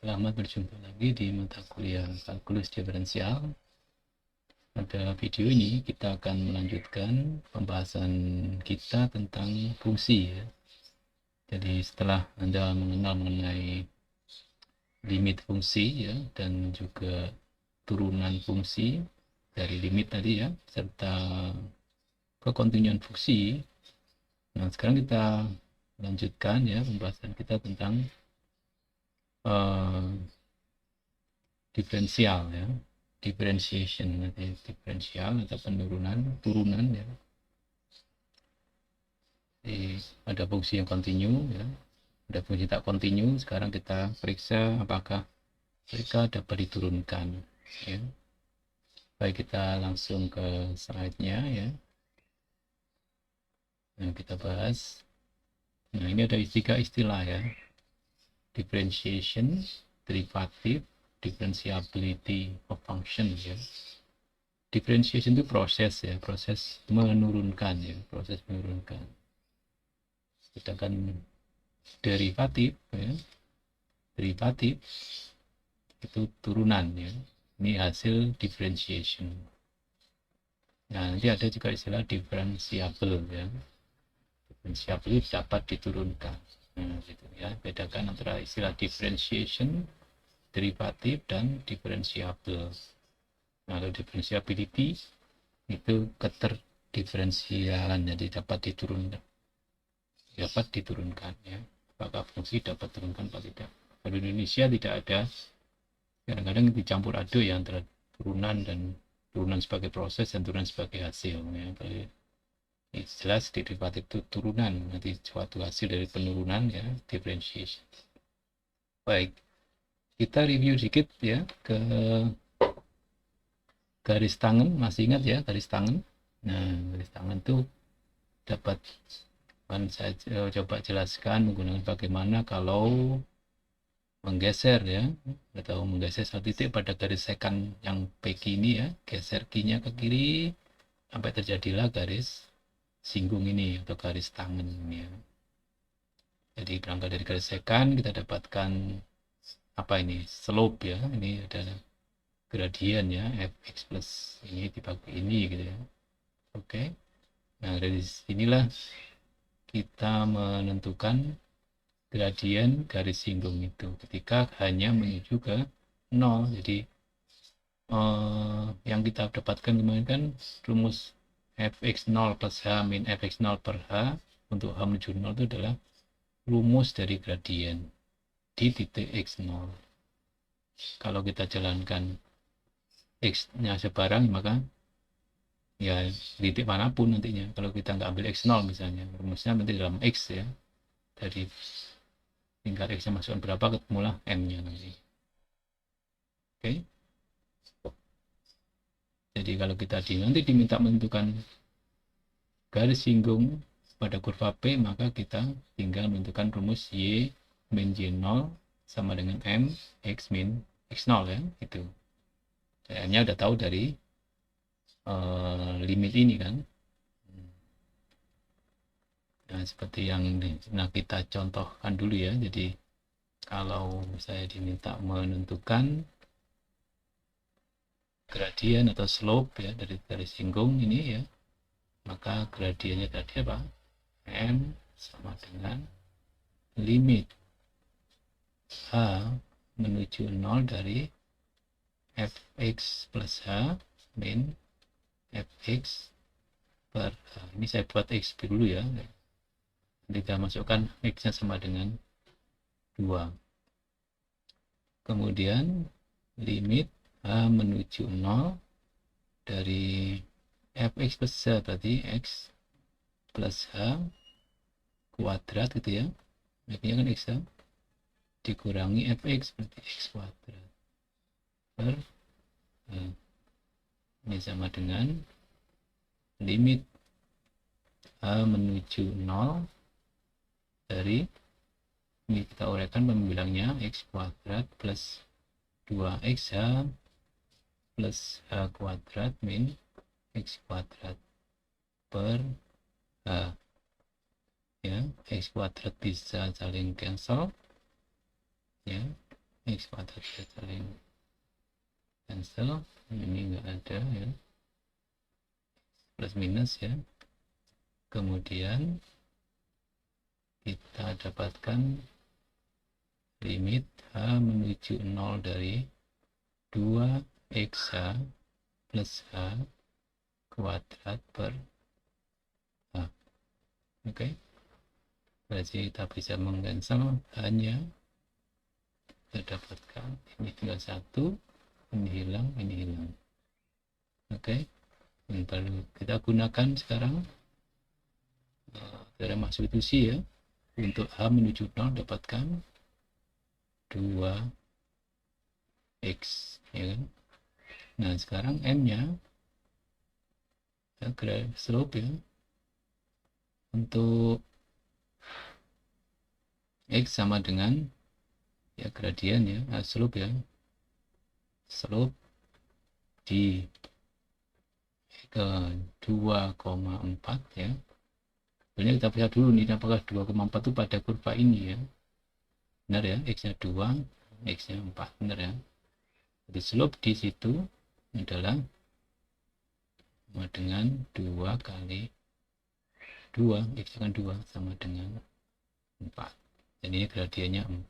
Selamat berjumpa lagi di mata kuliah kalkulus diferensial. Pada video ini kita akan melanjutkan pembahasan kita tentang fungsi ya. Jadi setelah Anda mengenal mengenai limit fungsi ya dan juga turunan fungsi dari limit tadi ya, serta kekontinuan fungsi. Nah, sekarang kita lanjutkan ya pembahasan kita tentang uh, diferensial ya, differentiation, nanti diferensial atau turunan ya. Jadi ada fungsi yang kontinu ya, ada fungsi tak kontinu. Sekarang kita periksa apakah mereka dapat diturunkan ya. Baik, kita langsung ke slide-nya ya. Nah, kita bahas. Nah, ini ada tiga istilah ya: differentiation, derivative, differentiability of function ya. Differentiation itu proses ya, proses menurunkan ya, proses menurunkan. Sedangkan derivatif ya, derivatif itu turunan ya. Ini hasil differentiation. Nah, nanti ada juga istilah differentiable ya. Differentiable itu dapat diturunkan. Nah, gitu ya. Bedakan antara istilah differentiation, derivatif dan differentiable. Nah, kalau differentiability itu keterdiferensialan, jadi dapat diturunkan ya. Apakah fungsi dapat turunkan atau tidak. Kalau di Indonesia tidak ada, kadang-kadang dicampur aduk ya antara turunan sebagai proses dan turunan sebagai hasil ya. Jelas derivatif itu turunan, nanti suatu hasil dari penurunan ya, differentiation. Baik, kita review sedikit ya ke garis tangan. Masih ingat ya garis tangan? Nah, garis tangan itu dapat saya coba jelaskan menggunakan bagaimana kalau menggeser ya, atau menggeser satu titik pada garis sekan yang PQ ini ya, geser Q-nya ke kiri sampai terjadilah garis singgung ini atau garis tangan ya. Jadi berangkat dari garis sekan kita dapatkan apa ini, slope ya, ini ada gradien ya, fx plus ini dibagi ini gitu ya. Oke, nah dari sinilah kita menentukan gradien garis singgung itu ketika hanya menuju ke 0. Jadi yang kita dapatkan kemarin kan rumus fx0 plus h min fx0 per h untuk h menuju 0 itu adalah rumus dari gradien di titik x0. Kalau kita jalankan x-nya sebarang, maka ya titik manapun nantinya. Kalau kita nggak ambil x0 misalnya, rumusnya nanti dalam x ya, dari tingkat x-nya masukkan berapa, ketemulah m-nya nanti. Oke. Jadi kalau kita nanti diminta menentukan garis singgung pada kurva P, maka kita tinggal menentukan rumus y min y0 sama dengan m x min x0 ya, itu. M-nya udah tahu dari limit ini kan. Nah, seperti yang kita contohkan dulu ya. Jadi kalau saya diminta menentukan gradien atau slope ya dari garis singgung ini ya, maka gradiennya tadi apa? M sama dengan limit H menuju 0 dari fx plus H min fx per H. Ini saya buat x dulu ya. Kita masukkan x-nya sama dengan 2. Kemudian limit H menuju 0 dari fx plus H, berarti x plus H kuadrat gitu ya. X-nya kan x dikurangi fx, berarti x kuadrat per ini sama dengan limit H menuju 0 dari, ini kita uraikan pembilangnya, x kuadrat plus 2xh plus h kuadrat min x kuadrat per h ya. X kuadrat bisa saling cancel ya, X kuadrat ya, saling cancel, ini enggak ada ya, plus minus ya. Kemudian kita dapatkan limit H menuju 0 dari 2xh plus H kuadrat per H. Oke, berarti kita bisa mengcancel hanya kita dapatkan ini tinggal 1, ini hilang, ini hilang. Oke, yang perlu kita gunakan sekarang teorema substitusi ya. Untuk H menuju 0 dapatkan 2x ya kan. Nah sekarang M nya ya, slope ya, untuk X sama dengan ya gradien ya, slope ya, slope di ke 2,4 ya. Sebenarnya kita lihat dulu nih apakah 2,4 itu pada kurva ini ya, benar ya, X nya 2, X nya 4, benar ya. Jadi slope di situ adalah sama dengan 2 kali 2, X kan 2 sama dengan 4. Dan ini gradiennya 4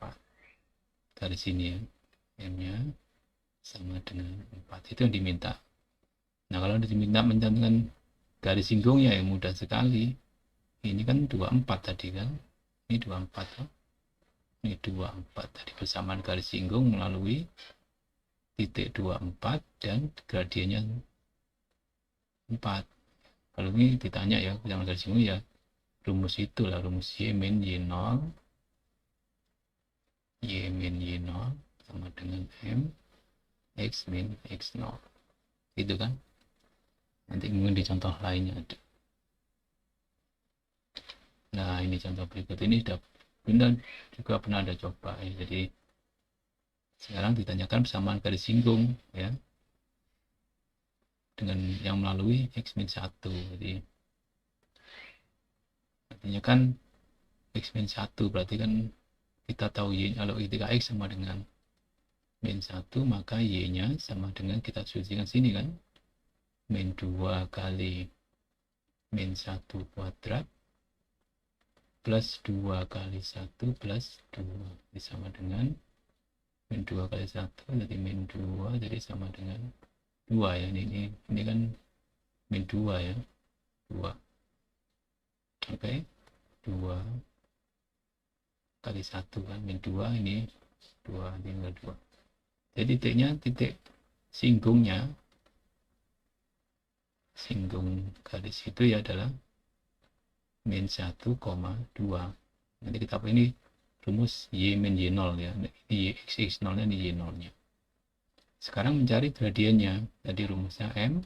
dari sini ya, M nya sama dengan 4, itu yang diminta. Nah kalau diminta mencantumkan garis singgungnya ya mudah sekali. Ini kan 24 tadi kan, ini 24 kan? Ini 24 tadi bersamaan garis singgung melalui titik 24 dan gradiennya 4. Kalau ini ditanya ya bersamaan garis singgung ya rumus itulah, rumus Y min Y0 Y min Y0 sama dengan M X min X0, gitu kan. Nanti mungkin di contoh lainnya ada. Nah ini contoh berikut ini sudah benar juga pernah ada coba ya. Jadi sekarang ditanyakan persamaan garis singgung ya dengan yang melalui X min 1. Jadi artinya kan X min 1 berarti kan kita tahu Y, kalau ketika X sama dengan min 1 maka Y nya sama dengan, kita substitusikan sini kan, min 2 kali min 1 kuadrat plus 2 kali 1 plus 2 jadi sama dengan min 2 kali 1 jadi min 2 jadi sama dengan 2 ya. Ini kan min 2 ya, 2. Oke, 2 kali 1 kan min 2, ini 2 tinggal 2. Jadi titiknya, titik singgungnya, singgung garis itu ya adalah min 1,2. Nanti kita apa ini rumus Y min Y0 ya, ini X0 nya, ini Y0 nya. Sekarang mencari gradiennya, tadi rumusnya M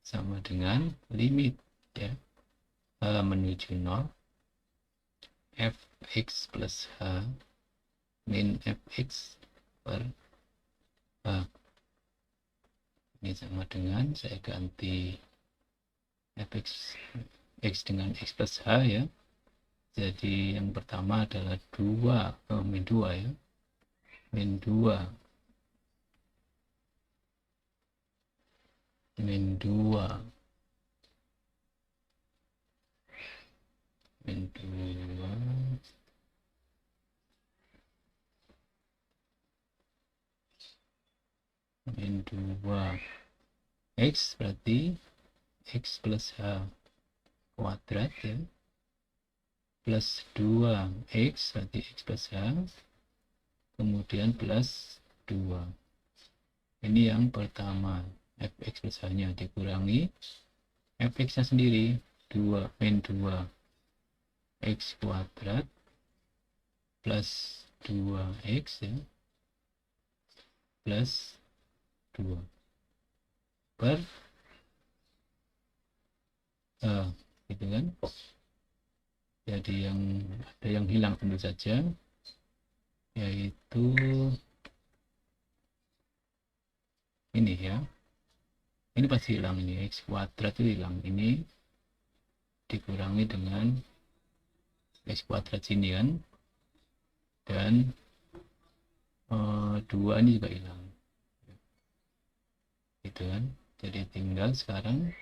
sama dengan limit ya H menuju 0 Fx plus H min Fx per H. Ini sama dengan, saya ganti Fx X dengan X plus H ya. Jadi yang pertama adalah 2, min 2 ya, min 2 min 2 min 2 min 2 X berarti X plus H kuadrat ya, plus 2X berarti X plus H, kemudian plus 2. Ini yang pertama, Fx plus H nya dikurangi Fx nya sendiri, 2 min 2 X kuadrat plus 2X ya, plus 2 per gitu kan. Jadi yang ada yang hilang tentu saja, yaitu ini ya, ini pasti hilang, ini X kuadrat itu hilang, ini dikurangi dengan X kuadrat sini kan, dan 2 ini juga hilang, gitu kan. Jadi tinggal sekarang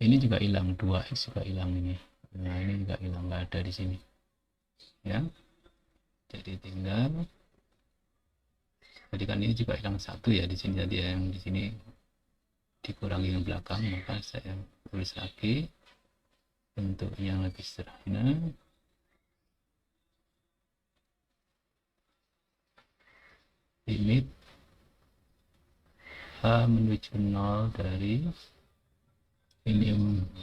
ini juga hilang, 2x juga hilang ini. Nah ini juga hilang, nggak ada di sini ya. Jadi tinggal, jadi kan ini juga hilang 1 ya di sini. Jadi yang di sini dikurangi yang belakang, maka saya tulis lagi bentuknya lebih sederhana. Limit H menuju 0 dari ini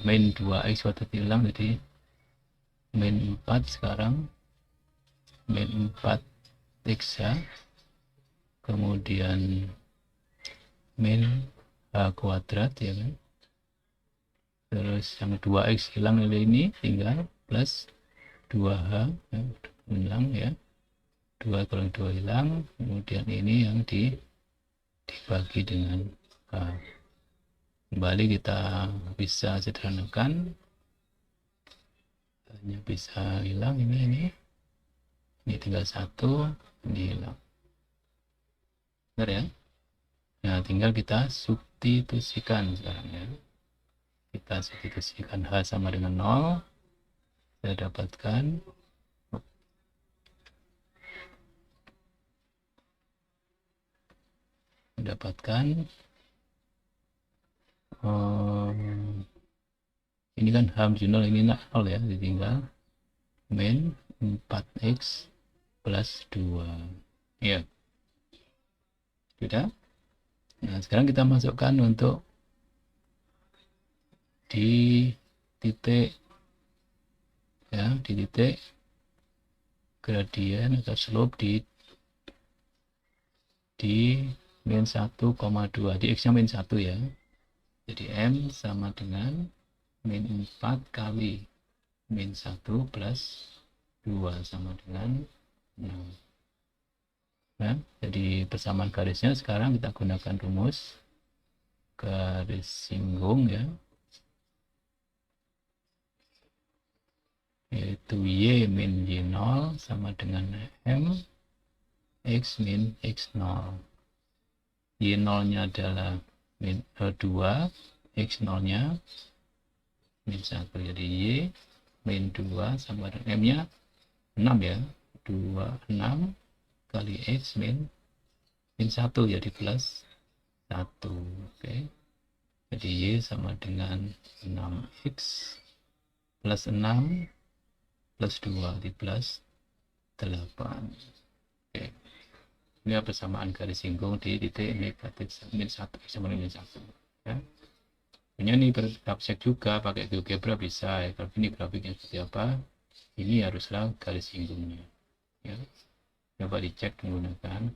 min 2x waktu hilang, jadi min 4 sekarang, min 4x ya, kemudian min h kuadrat ya kan, terus yang 2x hilang nilai ini, tinggal plus 2h ya, hilang ya, 2 kurang 2 hilang, kemudian ini yang dibagi dengan h. Kembali kita bisa sederhanakan, hanya bisa hilang ini tinggal 1, ini hilang, benar ya. Nah tinggal kita substitusikan sekarang ya, kita substitusikan h sama dengan 0, saya dapatkan ini kan h menuju 0, ini 0 ya, jadi tinggal min 4x plus 2 ya, sudah. Nah sekarang kita masukkan untuk di titik ya, di titik gradien atau slope di min 1,2, di x nya min 1 ya, jadi m sama dengan min 4 kali min 1 plus 2 sama dengan 6. Nah, jadi persamaan garisnya sekarang kita gunakan rumus garis singgung ya, yaitu y min y0 sama dengan m x min x0. Y0 nya adalah min 2, x0 nya min 1, jadi y min 2 sama dengan m nya 6 ya, 26 kali x min 1 jadi plus 1. Oke. Jadi y sama dengan 6x plus 6 plus 2 di plus 8. Oke. Ini persamaan garis singgung di titik negatif min 1 sama dengan min 1 ya. Punya ini bergrafik juga pakai GeoGebra bisa ya. Kalau ini grafiknya seperti apa, ini haruslah garis singgungnya ya. Coba dicek menggunakan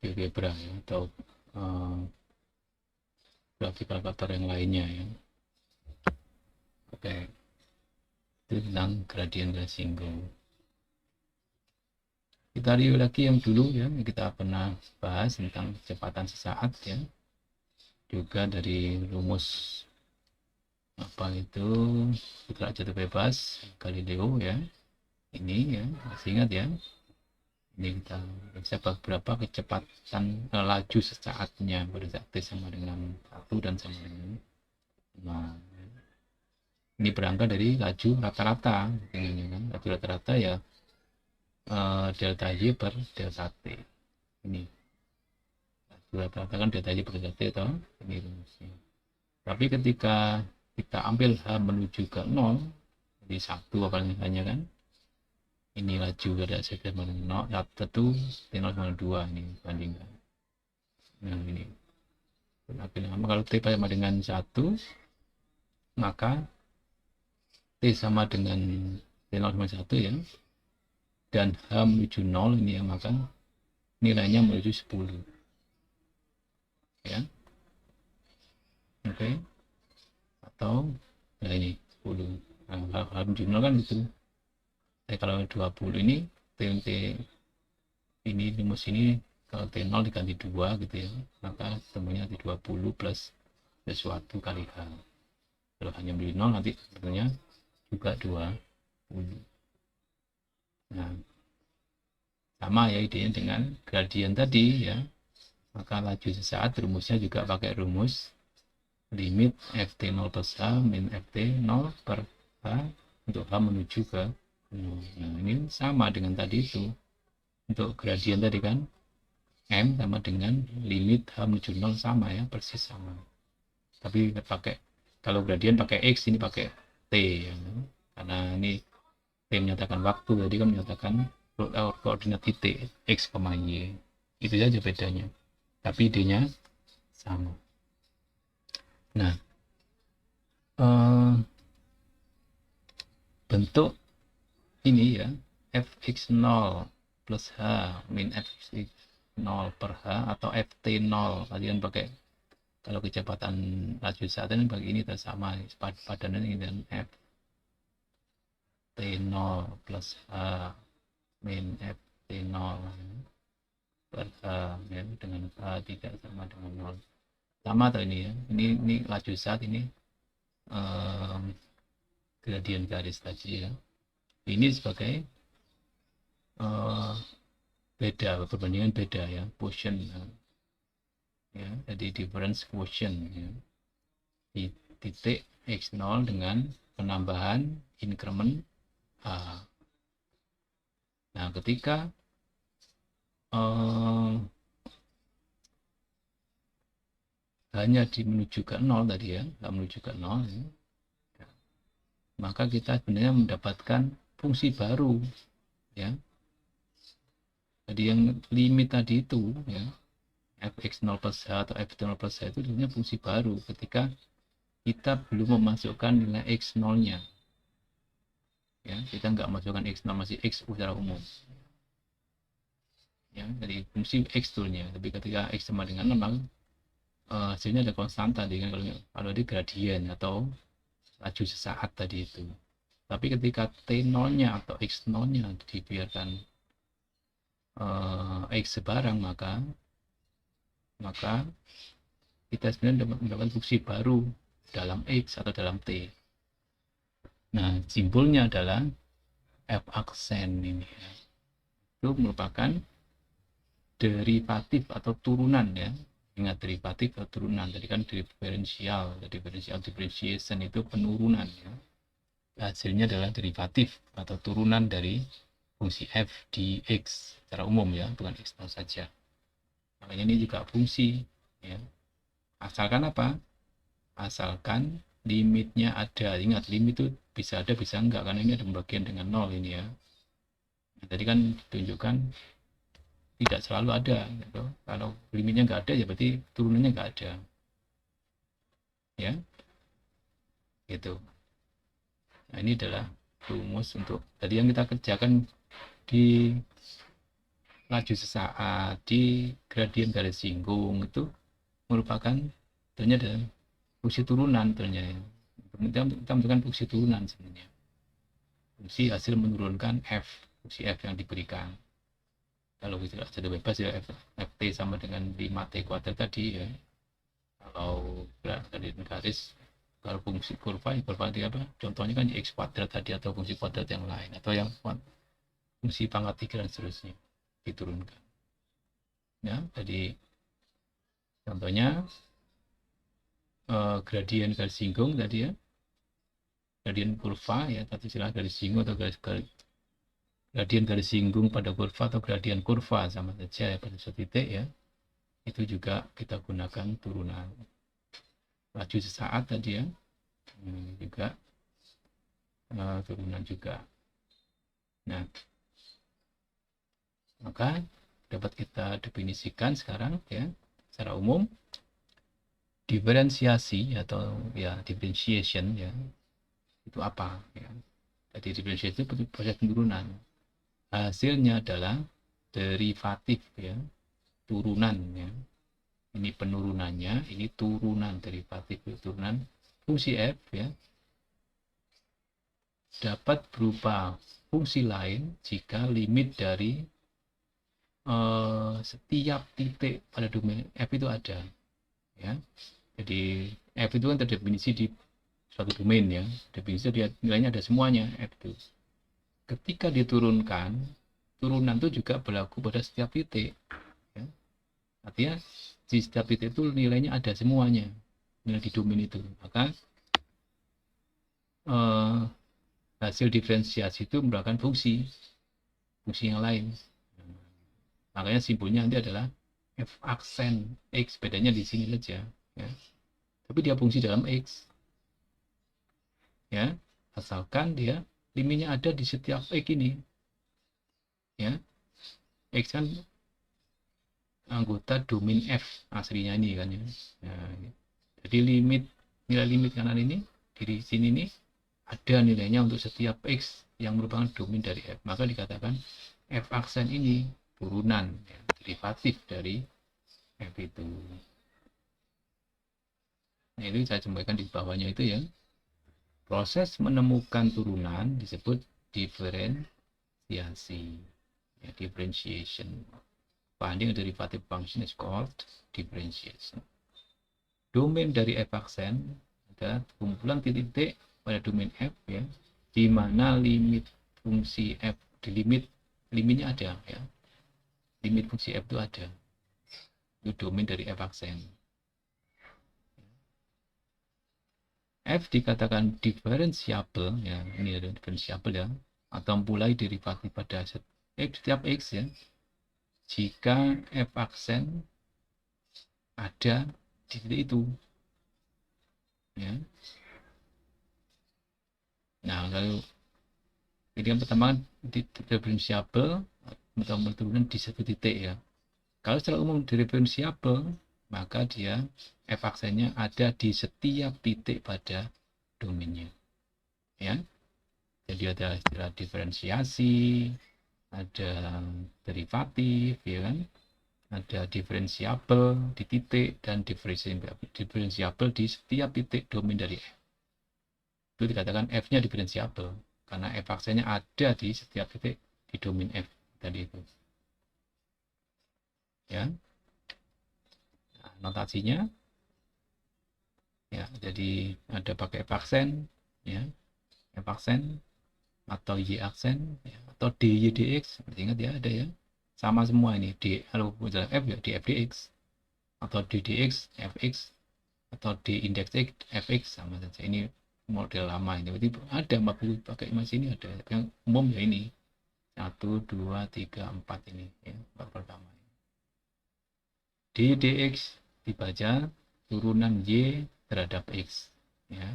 GeoGebra ya, atau grafik kalkulator yang lainnya ya. Oke, itu tentang gradien garis singgung. Kita review lagi yang dulu ya, kita pernah bahas tentang kecepatan sesaat ya, juga dari rumus apa itu putra jatuh bebas Galileo ya, ini ya masih ingat ya, ini kita bisa berapa kecepatan laju sesaatnya pada saat T sama dengan 1 dan sama dengan 5. Ini berangkat dari laju rata-rata kan, laju rata-rata ya delta Y per delta T. Ini laju rata-rata kan delta Y per delta T atau ini rumusnya. Tapi ketika kita ambil H menuju ke 0, jadi 1 apa hanya kan, ini laju pada segmen 0, 1 T0 sama 2 ini bandingkan. Nah ini kalau T sama dengan 1, maka T sama dengan T0 sama 1 ya, dan H menuju 0 ini yang maka nilainya menuju 10 ya. Oke. Atau ya ini 10 H menuju 0 kan itu. Kalau 20 ini TNT ini rumus ini, kalau T0 diganti 2 gitu ya, maka temunya di 20 plus sesuatu kali H. Kalau hanya beli 0 nanti tentunya juga 20. Nah, sama ya idenya dengan gradien tadi ya. Maka laju sesaat rumusnya juga pakai rumus limit ft0 plus h min ft0 per h untuk h menuju ke 0. Nah, ini sama dengan tadi itu. Untuk gradien tadi kan m sama dengan limit h menuju 0 sama ya, persis sama. Tapi pakai, kalau gradien pakai x, ini pakai t ya. Karena ini t menyatakan waktu, tadi kan menyatakan koordinat titik x, y. Itu saja bedanya. Tapi idenya sama. Nah, bentuk ini ya, fx0 plus h min fx0 per h atau ft0. Kalian pakai, kalau kecepatan laju saat ini bagi ini sama, padanan ini dan ft0 plus h min ft0 per h ya, dengan h tidak sama dengan 0. Sama atau ini ya, ini laju saat, ini gradien garis tadi ya. Ini sebagai beda, perbandingan beda ya, quotient ya, jadi difference quotient ya, di titik x0 dengan penambahan increment h. Nah, ketika hanya menuju ke 0 tadi ya, menuju ke 0 ya, maka kita sebenarnya mendapatkan fungsi baru ya. Jadi yang limit tadi itu ya, fx0 plus h atau f0 plus h itu sebenarnya fungsi baru ketika kita belum memasukkan nilai x0 nya ya, kita nggak masukkan x0, masih x secara umum ya, jadi fungsi x nya. Tapi ketika x sama dengan 0, hasilnya ada konstanta tadi kan, kalau di gradien atau laju sesaat tadi itu. Tapi ketika t0 nya atau x0 nya dibiarkan x sebarang, maka kita sebenarnya mendapatkan fungsi baru dalam x atau dalam t. Nah, simbolnya adalah f aksen ini ya. Itu merupakan derivatif atau turunan ya. Ingat, derivatif atau turunan tadi kan diferensial, differentiation itu penurunan ya. Hasilnya adalah derivatif atau turunan dari fungsi f di x secara umum ya, bukan x0 saja. Makanya ini juga fungsi ya. Asalkan apa? Asalkan limitnya ada. Ingat, limit itu bisa ada bisa enggak, karena ini ada pembagian dengan 0 ini ya. Nah, tadi kan ditunjukkan tidak selalu ada gitu. Kalau limitnya enggak ada ya berarti turunannya enggak ada ya, gitu. Nah, ini adalah rumus untuk tadi yang kita kerjakan di laju sesaat, di gradien garis singgung, itu merupakan ternyata ada fungsi turunan ternyata. Kita menentukan fungsi turunan sebenarnya. Fungsi hasil menurunkan f, fungsi f yang diberikan. Kalau kita sudah bebas ya, ft sama dengan 5t kuadrat tadi ya. Kalau gradien garis, kalau fungsi kurva itu apa? Contohnya kan x kuadrat tadi, atau fungsi kuadrat yang lain, atau yang fungsi pangkat 3 dan seterusnya diturunkan. Ya, jadi contohnya gradien garis singgung tadi ya, gradien kurva ya, tadi istilah garis singgung atau gradien garis singgung pada kurva atau gradien kurva sama saja ya, pada suatu titik ya. Itu juga kita gunakan turunan. Laju sesaat tadi ya, juga turunan juga. Nah, maka dapat kita definisikan sekarang ya, secara umum diferensiasi atau ya differentiation ya, itu apa ya. Jadi differentiation itu proses penurunan. Hasilnya adalah derivatif ya, turunan ya. Ini penurunannya, ini turunan, derivatif turunan fungsi f ya, dapat berupa fungsi lain jika limit dari setiap titik pada domain f itu ada ya. Jadi f itu kan terdefinisi di suatu domain ya, definisi dia nilainya ada semuanya F itu. Ketika diturunkan, turunan itu juga berlaku pada setiap titik ya. Artinya di setiap titik itu nilainya ada semuanya, nilai di domain itu. Maka hasil diferensiasi itu merupakan fungsi yang lain. Makanya simbolnya nanti adalah f aksen x, bedanya di sini saja ya. Tapi dia fungsi dalam x ya, asalkan dia limitnya ada di setiap x ini ya. X kan anggota domain f aslinya ini kan ya. Nah, jadi nilai limit kanan ini di sini nih ada nilainya untuk setiap x yang merupakan domain dari f. Maka dikatakan f aksen ini turunan ya, derivatif dari f itu. Nah, itu saya sampaikan di bawahnya itu ya. Proses menemukan turunan disebut diferensiasi ya, differentiation. Finding a derivative function is called differentiation. Domain dari f aksen ada kumpulan titik-titik pada domain f ya, di mana limit fungsi f di limitnya ada ya, limit fungsi f itu ada, itu domain dari f aksen. F dikatakan diferensiabel ya, ini ada diferensiabel ya, atau mulai derivatif pada setiap x ya, jika f aksen ada di titik itu ya. Nah, lalu jadi yang pertama diferensiabel atau turunan di satu titik ya. Kalau secara umum diferensiabel, maka dia f aksennya ada di setiap titik pada domainnya ya. Jadi ada istilah diferensiasi, ada derivatif ya kan, ada diferensiabel di titik, dan diferensiabel di setiap titik domain dari f. Itu dikatakan f-nya diferensiabel karena f aksennya ada di setiap titik di domain f tadi itu ya. Nah, notasinya ya, jadi ada pakai f aksen ya, f aksen atau y aksen ya, atau dy dx. Ingat ya, ada ya, sama semua ini. Kalau misalnya f ya, df dx, atau d dx fx, atau d indeks x fx, sama saja. Ini model lama ini, berarti ada pakai mas ini ada. Yang umum ya ini 1, 2, 3, 4 ini ya, 4 pertama. D dx dibaca turunan y terhadap x ya,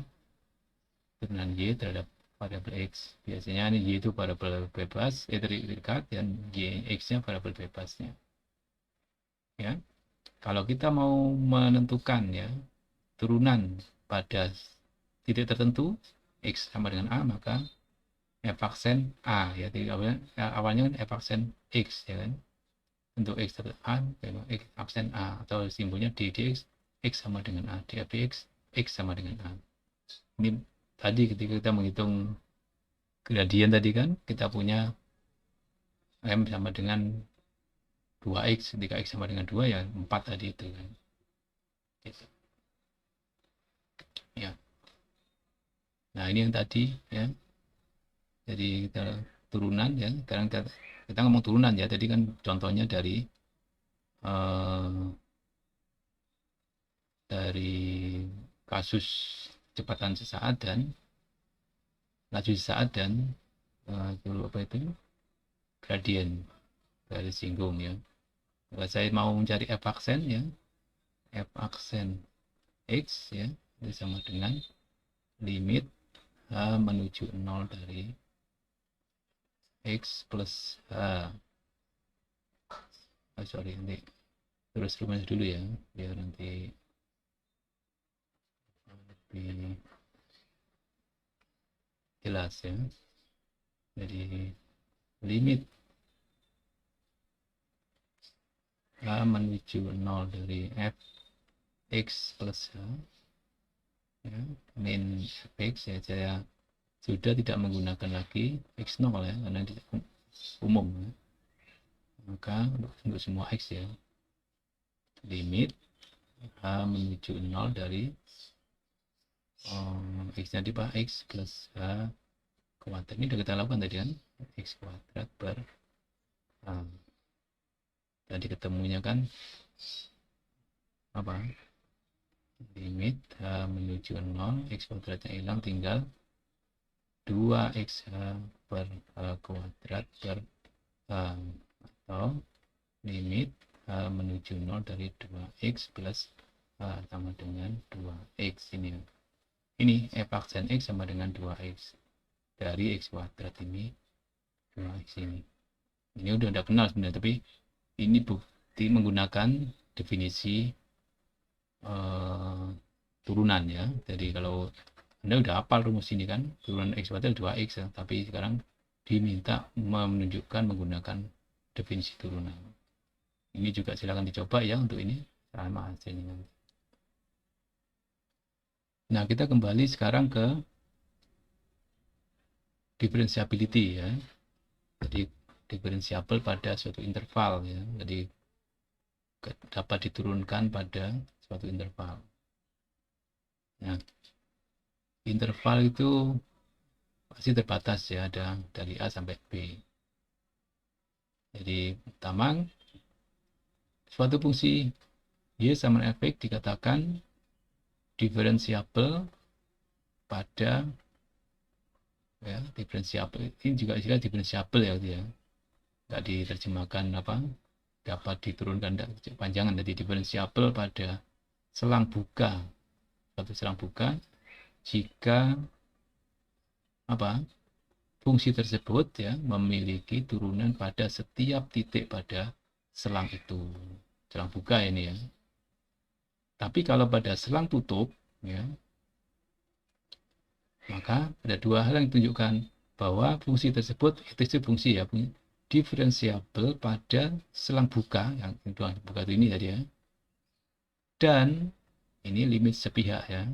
turunan y terhadap variabel x. Biasanya ini y itu variabel bebas terikat, dan y x-nya variabel bebasnya ya. Kalau kita mau menentukan ya turunan pada titik tertentu x sama dengan a, maka f aksen a ya, jadi awalnya kan f aksen x ya kan, untuk x terhadap a x aksen a, atau simbolnya d dx x sama dengan a, df dx x sama dengan a. Ini tadi ketika kita menghitung gradien tadi kan, kita punya m sama dengan 2x, ketika x sama dengan 2 ya 4 tadi itu kan gitu ya. Nah, ini yang tadi ya, jadi kita turunan ya. Sekarang kita ngomong turunan ya, tadi kan contohnya dari kasus kecepatan sesaat dan laju sesaat dan apa itu gradien dari singgung ya. Kalau saya mau mencari f aksen ya, f aksen x ya, itu sama dengan limit h menuju 0 dari x plus h. Sorry, nanti terus rumus dulu ya, biar nanti lebih jelas ya. Jadi limit h menuju 0 dari f x plus h ya, min fx ya, saya sudah tidak menggunakan lagi x0 ya, karena umum ya. Maka untuk semua x ya, limit h menuju 0 dari X-nya di X plus H kuadrat. Ini udah kita lakukan tadi kan, X kuadrat per H. Tadi ketemunya kan apa, limit H menuju 0, X kuadratnya hilang, tinggal 2XH per H kuadrat per H, atau limit H menuju 0 dari 2X plus H sama dengan 2X. Ini f aksen X sama dengan 2X dari X kuadrat ini, 2X ini udah kenal sebenarnya, tapi ini bukti menggunakan definisi turunan ya. Jadi kalau Anda udah hafal rumus ini kan, turunan X kuadrat 2X ya, tapi sekarang diminta menunjukkan menggunakan definisi turunan. Ini juga silakan dicoba ya untuk ini sama hasilnya. Nah, kita kembali sekarang ke differentiability ya. Jadi diferensiabel pada suatu interval ya. Jadi dapat diturunkan pada suatu interval. Nah, interval itu pasti terbatas ya, ada dari A sampai B. Jadi pertama, suatu fungsi y sama fx dikatakan diferensiabel pada ya, diferensiabel ini juga istilah diferensiabel ya, nggak diterjemahkan apa, dapat diturunkan panjangan. Jadi diferensiabel pada selang buka, suatu selang buka jika apa, fungsi tersebut ya memiliki turunan pada setiap titik pada selang itu, selang buka ini ya. Tapi kalau pada selang tutup ya, maka ada dua hal yang ditunjukkan bahwa fungsi tersebut itu fungsi ya diferensiabel pada selang buka, yang buka itu ini tadi ya, dan ini limit sepihak ya,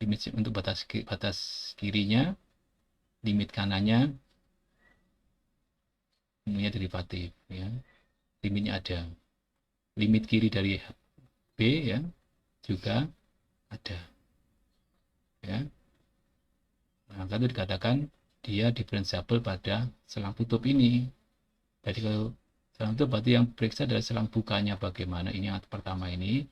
limit untuk batas kirinya, limit kanannya punya derivatif ya, limitnya ada, limit kiri dari B ya juga ada ya. Nah, itu dikatakan dia diferensiabel pada selang tutup ini. Jadi kalau selang tutup berarti yang periksa adalah selang bukanya bagaimana, ini yang pertama ini,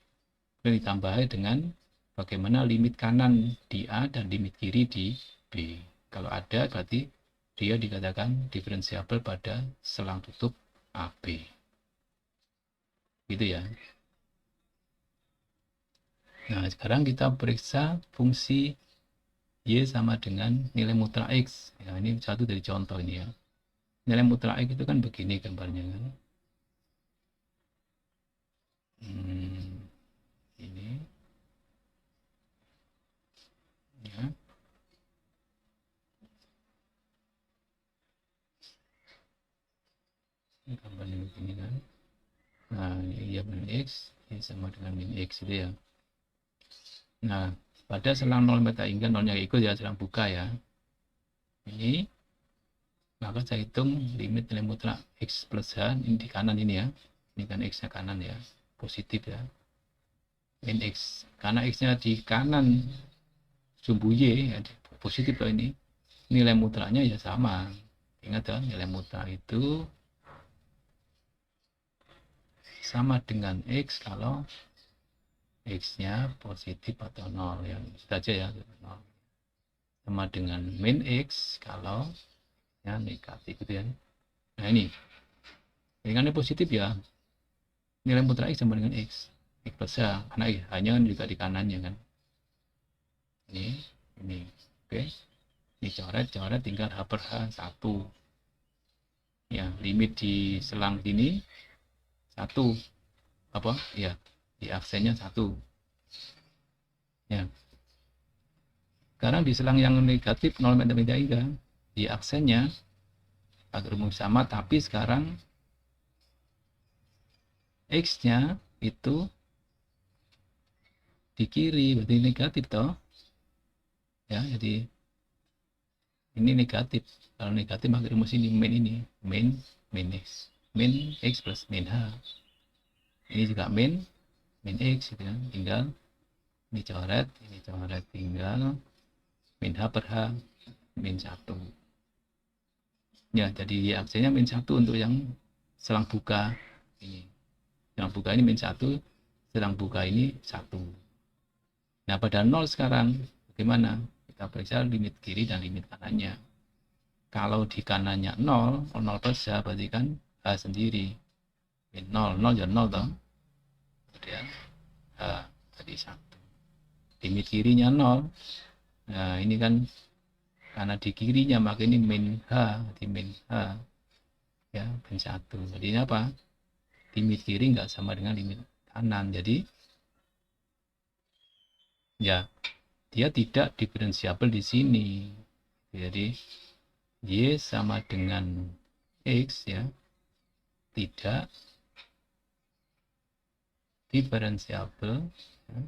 dan ditambah dengan bagaimana limit kanan di A dan limit kiri di B. Kalau ada berarti dia dikatakan diferensiabel pada selang tutup AB. Gitu ya. Nah, sekarang kita periksa fungsi Y sama dengan nilai mutlak X. Ya, ini satu dari contoh ini ya. Nilai mutlak X itu kan begini gambarnya kan. Ini. Ya. Ini gambarnya begini kan. Nah, ini Y min X. Y sama dengan min X itu ya. Nah, pada selang 0 meta hingga 0-nya ikut ya, selang buka ya. Ini, maka saya hitung limit nilai mutlak X plus H, ini di kanan ini ya. Ini kan X-nya kanan ya, positif ya. Min X, karena X-nya di kanan sumbu Y, ya, positif loh ini. Nilai mutlaknya ya sama. Ingat ya, nilai mutlak itu sama dengan X kalau X-nya positif atau 0 ya, saja ya, 0. Sama dengan min X kalau ya negatif gitu ya. Nah ini dengan positif ya, nilai mutlak X sama dengan X plus H, karena hanya juga di kanannya kan. Ini oke, ini coret tinggal H per H 1 ya, limit di selang ini 1 apa ya, di aksennya 1 ya. Sekarang di selang yang negatif 0 meter di aksennya agak rumus sama, tapi sekarang X-nya itu di kiri, berarti negatif toh ya. Jadi ini negatif, kalau negatif pakai rumus ini, min X plus min H. Ini juga min X gitu ya, tinggal ini coret, tinggal min H per H min 1 ya. Jadi aksennya min 1 untuk yang selang buka ini. Selang buka ini min 1, selang buka ini 1. Nah pada 0 sekarang bagaimana? Kita periksa limit kiri dan limit kanannya. Kalau di kanannya 0, 0 plus H berarti kan H sendiri. Min 0, 0 ya 0 toh. Kemudian H tadi 1. Limit kirinya 0. Nah ini kan karena di kirinya maka ini min H, di min H ya, min 1. Jadi ini apa? Limit kiri nggak sama dengan limit kanan. Jadi ya dia tidak diferensiabel di sini. Jadi Y sama dengan X ya, tidak diferensiabel ya,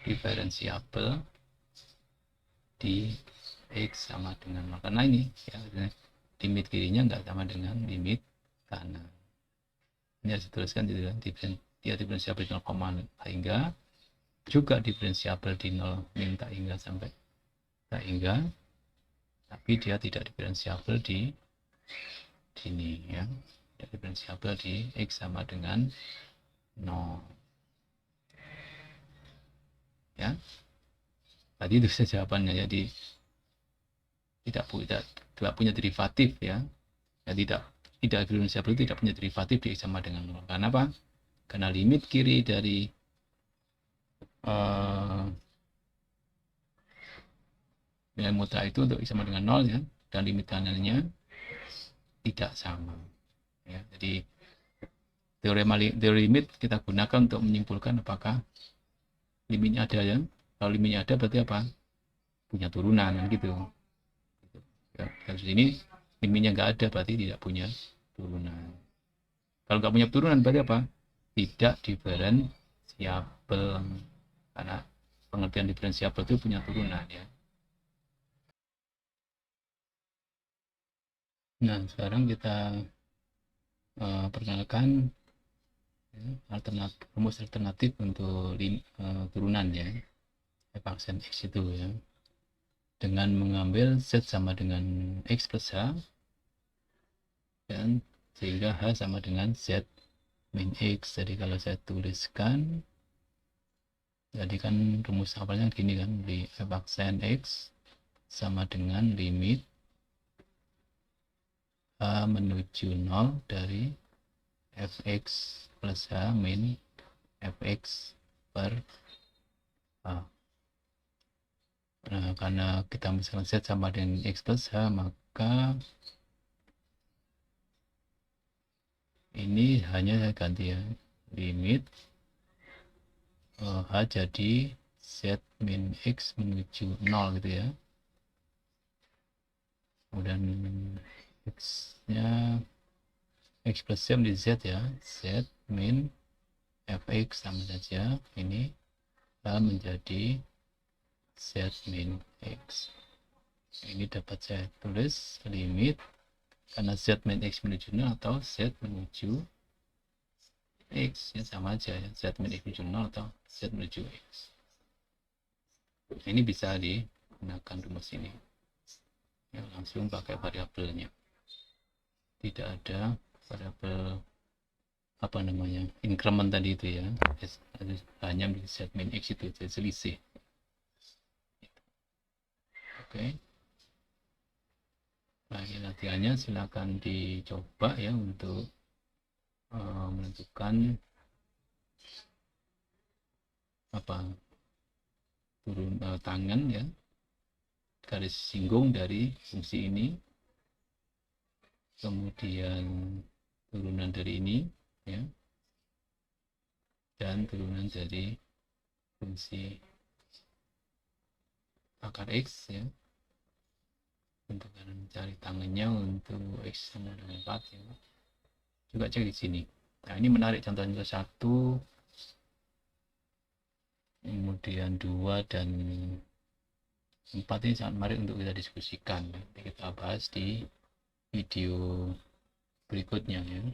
diferensiabel di X sama dengan 0. Karena ini ya, limit kirinya nggak sama dengan limit kanan. Ini harus dituliskan gitu kan, dia diferensiabel di 0, hingga juga diferensiabel di 0 min tak hingga sampai tak hingga, tapi dia tidak diferensiabel di sini ya, tidak diferensiabel di X sama dengan 0 ya. Tadi itu saja jawabannya. Jadi tidak punya derivatif ya, tidak diferensiabel, tidak punya derivatif di X sama dengan 0. Karena apa? Karena limit kiri dari nilai mutlak itu untuk X sama dengan 0 ya, dan limit kanannya tidak sama ya. Jadi teori limit kita gunakan untuk menyimpulkan apakah limitnya ada ya. Kalau limitnya ada berarti apa? Punya turunan gitu ya. Dari sini limitnya nggak ada berarti tidak punya turunan. Kalau nggak punya turunan berarti apa? Tidak diferensiabel. Karena pengertian diferensiabel itu punya turunan ya. Nah sekarang kita perkenalkan rumus alternatif untuk turunan ya, f aksen X itu ya, dengan mengambil Z sama dengan X plus H dan sehingga H sama dengan Z min X. Jadi kalau saya tuliskan, jadi kan rumus awalnya gini kan, di f aksen X sama dengan limit H menuju 0 dari fx plus H min fx per H. Nah, karena kita misalkan Z sama dengan X plus H, maka ini hanya saya ganti ya, limit H jadi Z min X menuju 0 gitu ya. Kemudian X nya X plus Z menjadi Z ya, Z min fx sama saja, ini H menjadi Z min X. Ini dapat saya tulis limit karena Z min X menuju 0 atau Z menuju X ya, sama aja ya, Z min X menuju 0 atau Z menuju X. Ini bisa digunakan rumus ini ya, langsung pakai variabelnya, tidak ada variabel apa namanya increment tadi itu ya, hanya Z min X itu jadi selisih. Oke. Nah, ini latihannya silakan dicoba ya untuk menentukan apa turun tangan ya, garis singgung dari fungsi ini, kemudian turunan dari ini ya, dan turunan dari fungsi akar X ya, untuk mencari tangannya untuk X sama dengan 4 ya. Juga cek di sini. Nah ini menarik contohnya 1, kemudian 2 dan 4 ini sangat menarik untuk kita diskusikan. Nanti kita bahas di video berikutnya ya.